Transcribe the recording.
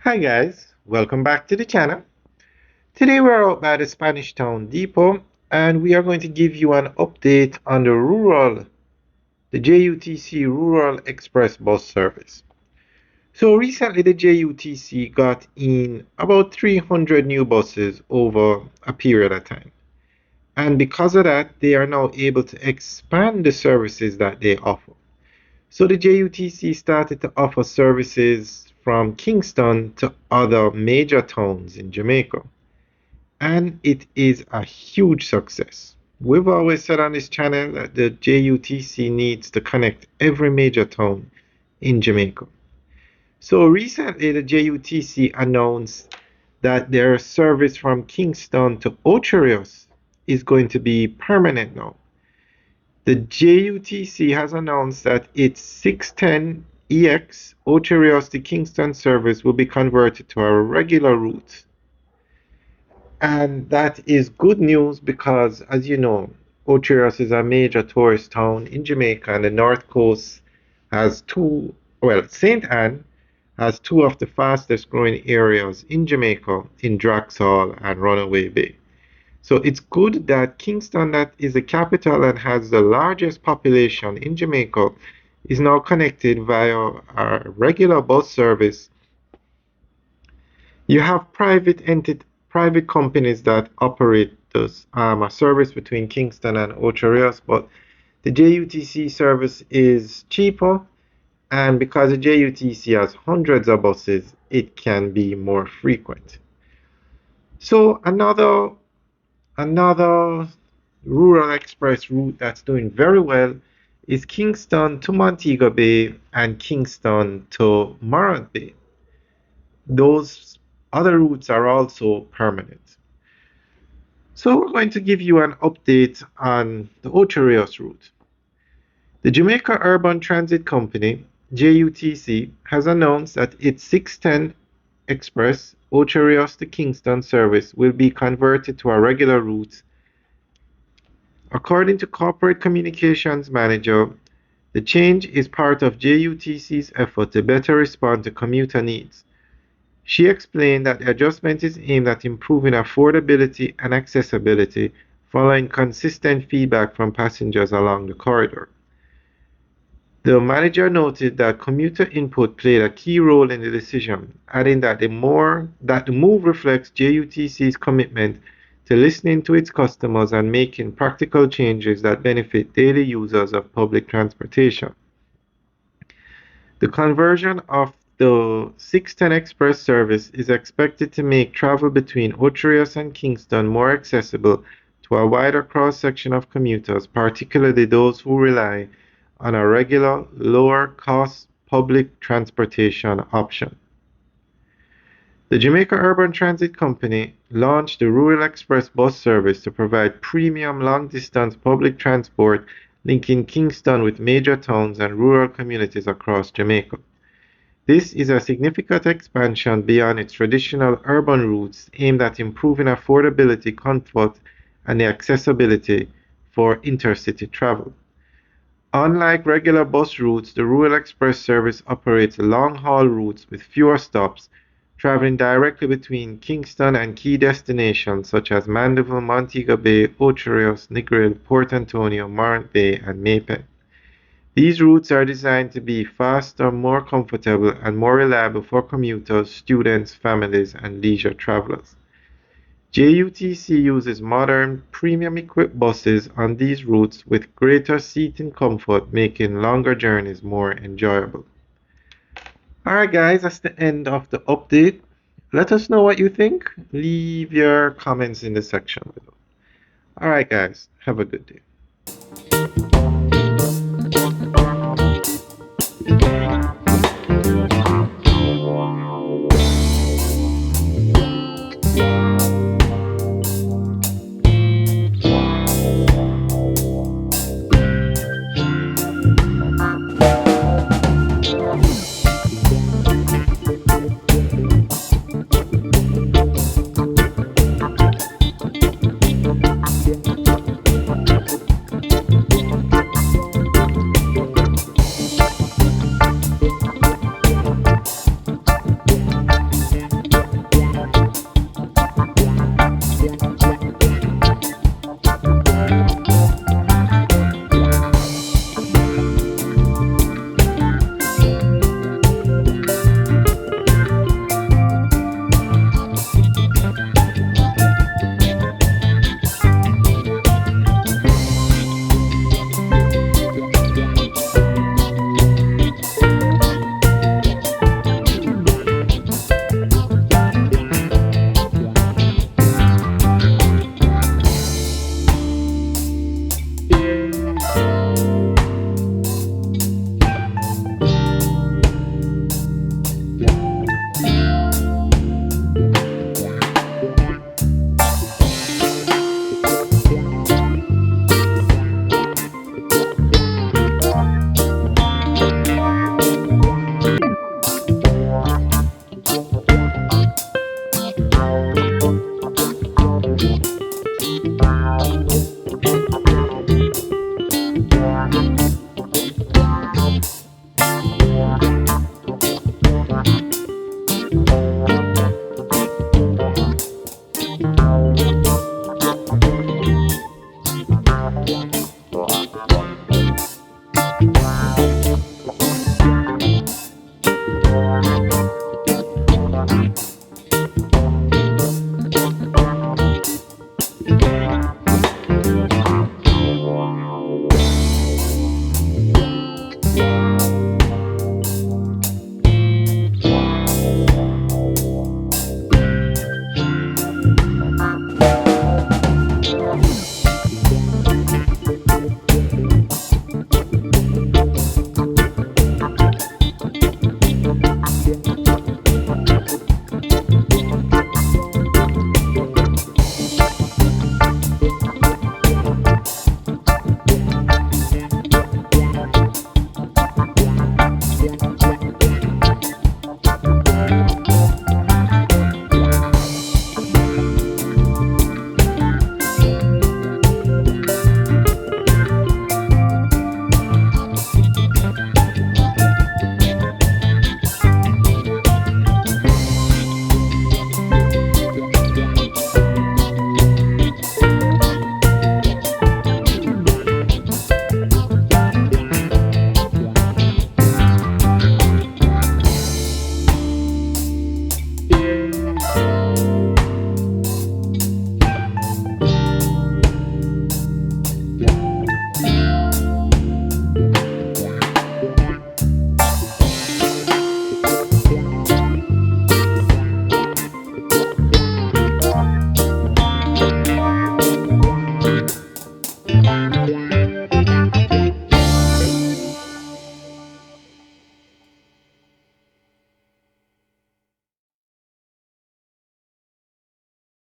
Hi guys, welcome back to the channel. Today we're out by the Spanish Town Depot and we are going to give you an update on the JUTC Rural Express bus service. So recently the JUTC got in about 300 new buses over a period of time. And because of that, they are now able to expand the services that they offer. So the JUTC started to offer services from Kingston to other major towns in Jamaica. And it is a huge success. We've always said on this channel that the JUTC needs to connect every major town in Jamaica. So recently the JUTC announced that their service from Kingston to Ocho is going to be permanent now. The JUTC has announced that its 610 EX Ocho to Kingston service will be converted to a regular route. And that is good news because, as you know, Ocho is a major tourist town in Jamaica, and the North Coast has St. Anne has two of the fastest growing areas in Jamaica in Draxall and Runaway Bay. So it's good that Kingston, that is the capital and has the largest population in Jamaica, is now connected via a regular bus service. You have private companies that operate this a service between Kingston and Ocho Rios, but the JUTC service is cheaper, and because the JUTC has hundreds of buses, it can be more frequent. So another rural express route that's doing very well is Kingston to Montego Bay and Kingston to Morant Bay. Those other routes are also permanent. So we're going to give you an update on the Ocho Rios route. The Jamaica Urban Transit Company, JUTC, has announced that its 610 Express Ocho Rios to Kingston service will be converted to a regular route. According to Corporate Communications Manager, the change is part of JUTC's effort to better respond to commuter needs. She explained that the adjustment is aimed at improving affordability and accessibility following consistent feedback from passengers along the corridor. The manager noted that commuter input played a key role in the decision, adding that the move reflects JUTC's commitment to listening to its customers and making practical changes that benefit daily users of public transportation. The conversion of the 610 Express service is expected to make travel between Ocho Rios and Kingston more accessible to a wider cross-section of commuters, particularly those who rely on a regular, lower-cost public transportation option. The Jamaica Urban Transit Company launched the Rural Express bus service to provide premium long-distance public transport linking Kingston with major towns and rural communities across Jamaica. This is a significant expansion beyond its traditional urban routes aimed at improving affordability, comfort, and the accessibility for intercity travel. Unlike regular bus routes, the Rural Express service operates long-haul routes with fewer stops, traveling directly between Kingston and key destinations such as Mandeville, Montego Bay, Ocho Rios, Negril, Port Antonio, Morant Bay, and Maypen. These routes are designed to be faster, more comfortable, and more reliable for commuters, students, families, and leisure travelers. JUTC uses modern, premium-equipped buses on these routes with greater seating comfort, making longer journeys more enjoyable. Alright guys, that's the end of the update. Let us know what you think. Leave your comments in the section below. Alright guys, have a good day.